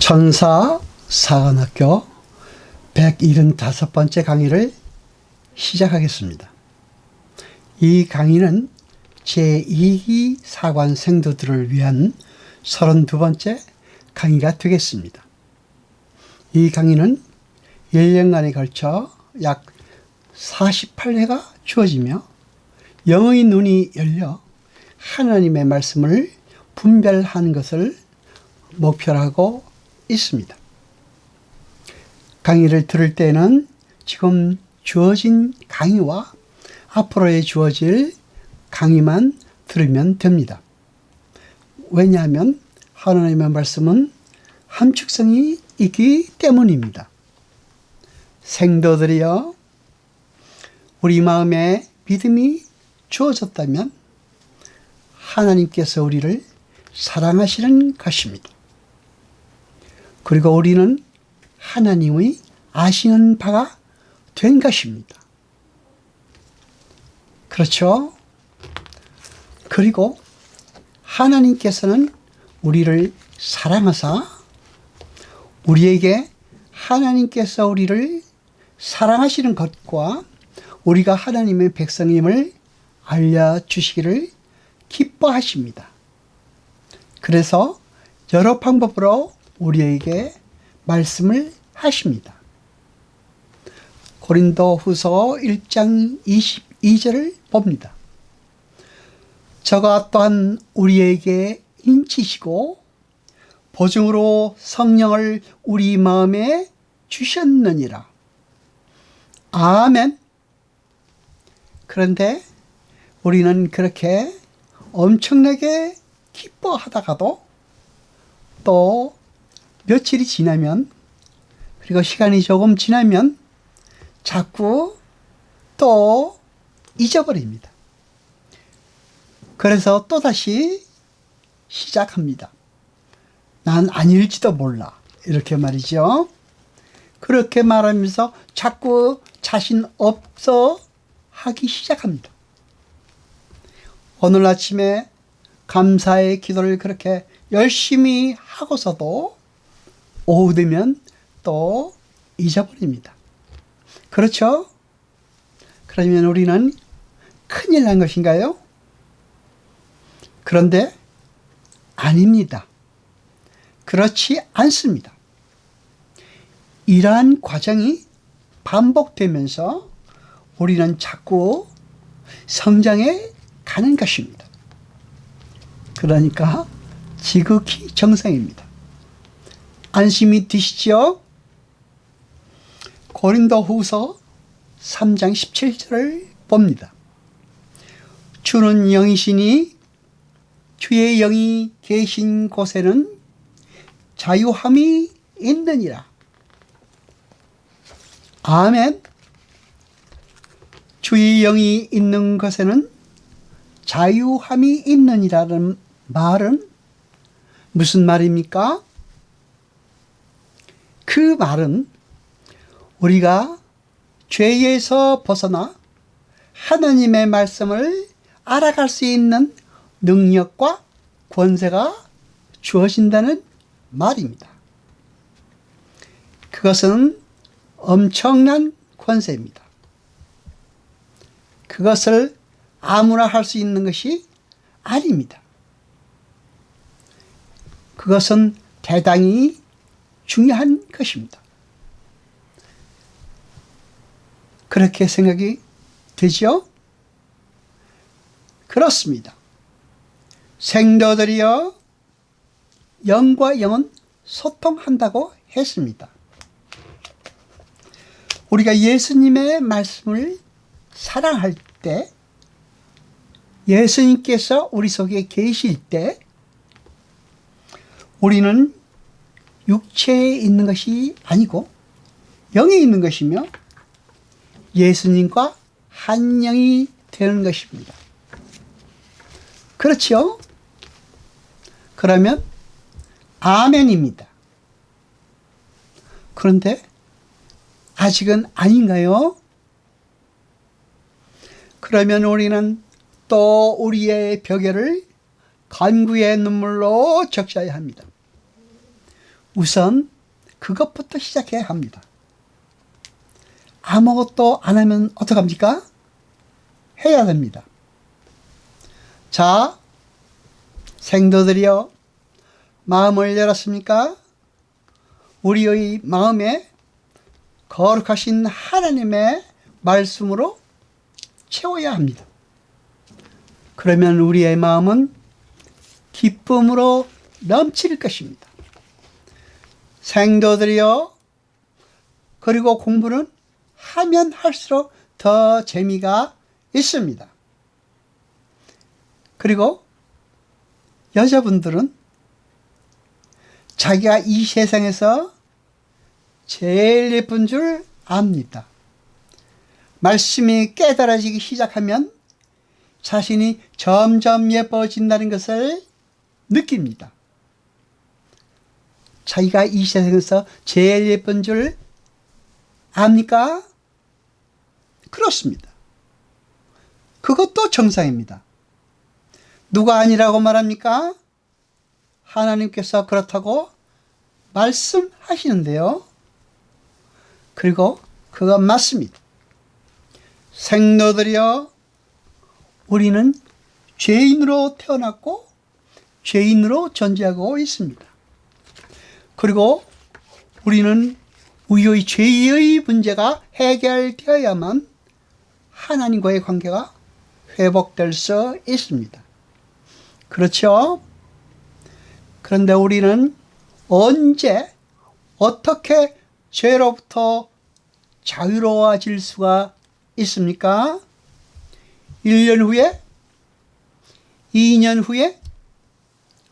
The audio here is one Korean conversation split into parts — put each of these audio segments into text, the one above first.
천사 사관학교 175번째 강의를 시작하겠습니다. 이 강의는 제2기 사관 생도들을 위한 32번째 강의가 되겠습니다. 이 강의는 1년간에 걸쳐 약 48회가 주어지며 영의 눈이 열려 하나님의 말씀을 분별하는 것을 목표로 하고 있습니다. 강의를 들을 때는 지금 주어진 강의와 앞으로에 주어질 강의만 들으면 됩니다. 왜냐하면 하나님의 말씀은 함축성이 있기 때문입니다. 생도들이여, 우리 마음에 믿음이 주어졌다면 하나님께서 우리를 사랑하시는 것입니다. 그리고 우리는 하나님의 아시는 바가 된 것입니다. 그렇죠? 그리고 하나님께서는 우리를 사랑하사 우리에게 하나님께서 우리를 사랑하시는 것과 우리가 하나님의 백성임을 알려주시기를 기뻐하십니다. 그래서 여러 방법으로 우리에게 말씀을 하십니다. 고린도후서 1장 22절을 봅니다. 저가 또한 우리에게 인치시고 보증으로 성령을 우리 마음에 주셨느니라. 아멘. 그런데 우리는 그렇게 엄청나게 기뻐하다가도 또 며칠이 지나면, 그리고 시간이 조금 지나면 자꾸 또 잊어버립니다. 그래서 또다시 시작합니다. 난 아닐지도 몰라, 이렇게 말이죠. 그렇게 말하면서 자꾸 자신 없어 하기 시작합니다. 오늘 아침에 감사의 기도를 그렇게 열심히 하고서도 오후 되면 또 잊어버립니다. 그렇죠? 그러면 우리는 큰일 난 것인가요? 그런데 아닙니다. 그렇지 않습니다. 이러한 과정이 반복되면서 우리는 자꾸 성장해 가는 것입니다. 그러니까 지극히 정상입니다. 안심이 되시죠? 고린도후서 3장 17절을 봅니다. 주는 영이시니 주의 영이 계신 곳에는 자유함이 있느니라. 아멘. 주의 영이 있는 곳에는 자유함이 있느니라는 말은 무슨 말입니까? 그 말은 우리가 죄에서 벗어나 하나님의 말씀을 알아갈 수 있는 능력과 권세가 주어진다는 말입니다. 그것은 엄청난 권세입니다. 그것을 아무나 할 수 있는 것이 아닙니다. 그것은 대단히 중요한 것입니다. 그렇게 생각이 되죠? 그렇습니다. 생도들이여, 영과 영은 소통한다고 했습니다. 우리가 예수님의 말씀을 사랑할 때, 예수님께서 우리 속에 계실 때 우리는 육체에 있는 것이 아니고 영에 있는 것이며 예수님과 한 영이 되는 것입니다. 그렇죠? 그러면 아멘입니다. 그런데 아직은 아닌가요? 그러면 우리는 또 우리의 벽에를 간구의 눈물로 적셔야 합니다. 우선 그것부터 시작해야 합니다. 아무것도 안 하면 어떡합니까? 해야 됩니다. 자, 생도들이여, 마음을 열었습니까? 우리의 마음에 거룩하신 하나님의 말씀으로 채워야 합니다. 그러면 우리의 마음은 기쁨으로 넘칠 것입니다. 생도들이여, 그리고 공부는 하면 할수록 더 재미가 있습니다. 그리고 여자분들은 자기가 이 세상에서 제일 예쁜 줄 압니다. 말씀이 깨달아지기 시작하면 자신이 점점 예뻐진다는 것을 느낍니다. 자기가 이 세상에서 제일 예쁜 줄 압니까? 그렇습니다. 그것도 정상입니다. 누가 아니라고 말합니까? 하나님께서 그렇다고 말씀하시는데요. 그리고 그건 맞습니다. 생도들이여, 우리는 죄인으로 태어났고 죄인으로 존재하고 있습니다. 그리고 우리는 우리의 죄의 문제가 해결되어야만 하나님과의 관계가 회복될 수 있습니다. 그렇죠? 그런데 우리는 언제 어떻게 죄로부터 자유로워질 수가 있습니까? 1년 후에? 2년 후에?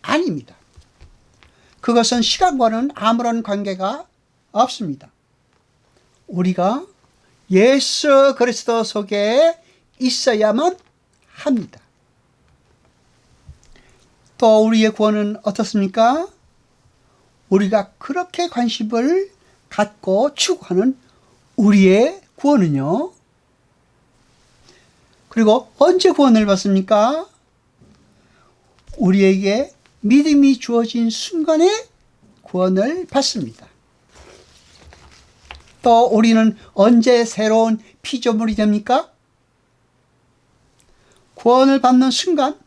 아닙니다. 그것은 시간과는 아무런 관계가 없습니다. 우리가 예수 그리스도 속에 있어야만 합니다. 또 우리의 구원은 어떻습니까? 우리가 그렇게 관심을 갖고 추구하는 우리의 구원은요. 그리고 언제 구원을 받습니까? 우리에게 믿음이 주어진 순간에 구원을 받습니다. 또 우리는 언제 새로운 피조물이 됩니까? 구원을 받는 순간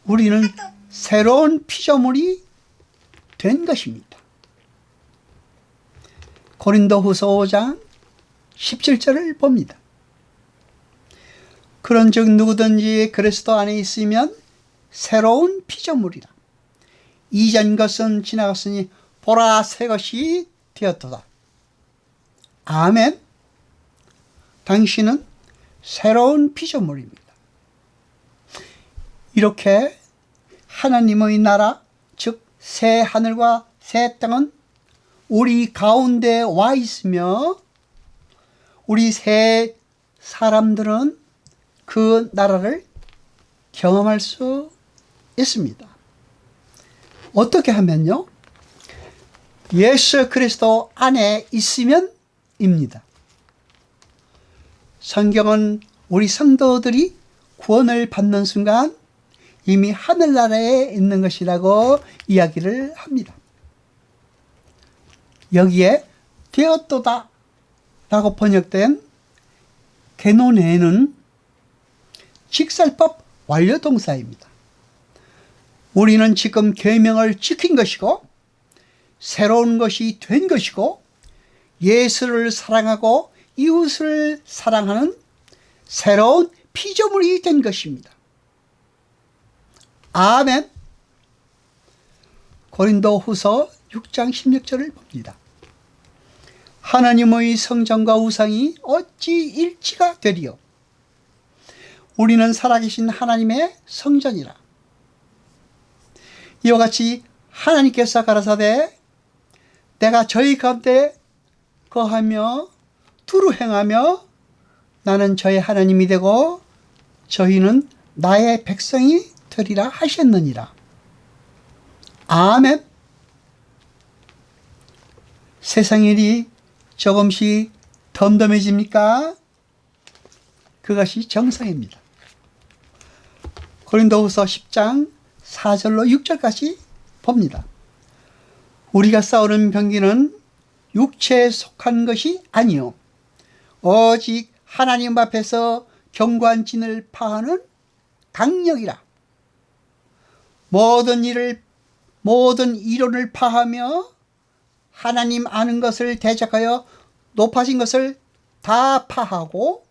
우리는 새로운 피조물이 된 것입니다. 고린도후서 5장 17절을 봅니다. 그런즉 누구든지 그리스도 안에 있으면 새로운 피조물이라. 이전 것은 지나갔으니 보라 새 것이 되었도다. 아멘. 당신은 새로운 피조물입니다. 이렇게 하나님의 나라, 즉 새 하늘과 새 땅은 우리 가운데 와 있으며 우리 새 사람들은 그 나라를 경험할 수 있습니다. 어떻게 하면요? 예수 그리스도 안에 있으면 입니다. 성경은 우리 성도들이 구원을 받는 순간 이미 하늘나라에 있는 것이라고 이야기를 합니다. 여기에 되었도다 라고 번역된 게노네는 직설법 완료동사입니다. 우리는 지금 계명을 지킨 것이고 새로운 것이 된 것이고 예수를 사랑하고 이웃을 사랑하는 새로운 피조물이 된 것입니다. 아멘. 고린도후서 6장 16절을 봅니다. 하나님의 성전과 우상이 어찌 일치가 되리요? 우리는 살아계신 하나님의 성전이라. 이와 같이 하나님께서 가라사대 내가 저희 가운데 거하며 두루 행하며 나는 저의 하나님이 되고 저희는 나의 백성이 되리라 하셨느니라. 아멘. 세상 일이 조금씩 덤덤해집니까? 그것이 정상입니다. 고린도후서 10장 4절로 6절까지 봅니다. 우리가 싸우는 병기는 육체에 속한 것이 아니요 오직 하나님 앞에서 경관진을 파하는 강력이라. 모든 이론을 파하며 하나님 아는 것을 대적하여 높아진 것을 다 파하고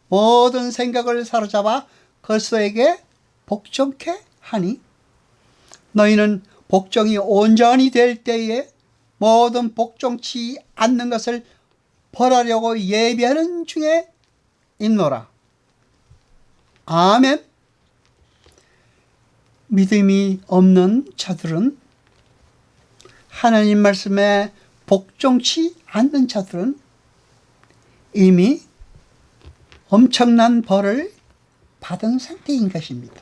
모든 생각을 사로잡아 그리스도에게 복종케 하니 너희는 복종이 온전히 될 때에 모든 복종치 않는 것을 벌하려고 예비하는 중에 있노라. 아멘. 믿음이 없는 자들은, 하나님 말씀에 복종치 않는 자들은 이미 엄청난 벌을 받은 상태인 것입니다.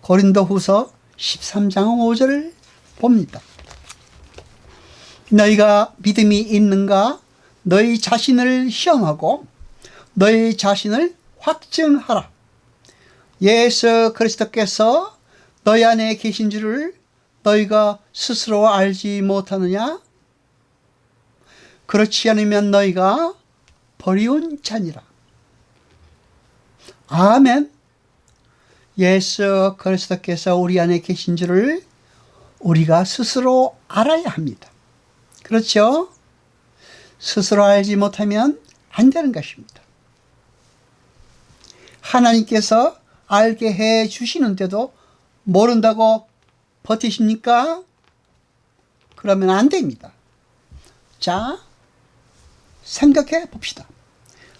고린도후서 13장 5절을 봅니다. 너희가 믿음이 있는가 너희 자신을 시험하고 너희 자신을 확증하라. 예수 그리스도께서 너희 안에 계신 줄을 너희가 스스로 알지 못하느냐? 그렇지 않으면 너희가 버리운 자니라. 아멘. 예수 그리스도께서 우리 안에 계신 줄을 우리가 스스로 알아야 합니다. 그렇죠? 스스로 알지 못하면 안 되는 것입니다. 하나님께서 알게 해 주시는데도 모른다고 버티십니까? 그러면 안 됩니다. 자, 생각해 봅시다.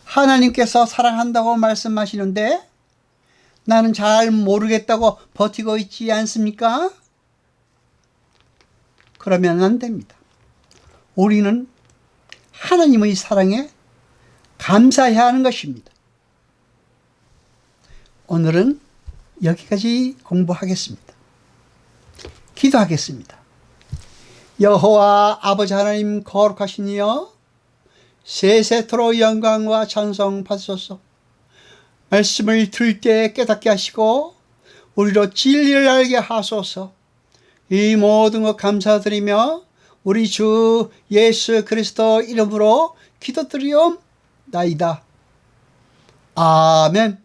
하나님께서 사랑한다고 말씀하시는데 나는 잘 모르겠다고 버티고 있지 않습니까? 그러면 안 됩니다. 우리는 하나님의 사랑에 감사해야 하는 것입니다. 오늘은 여기까지 공부하겠습니다. 기도하겠습니다. 여호와 아버지 하나님 거룩하시니여, 세세토록 영광과 찬송 받으소서. 말씀을 들을 때 깨닫게 하시고 우리로 진리를 알게 하소서. 이 모든 것 감사드리며 우리 주 예수 그리스도 이름으로 기도드리옵나이다. 아멘.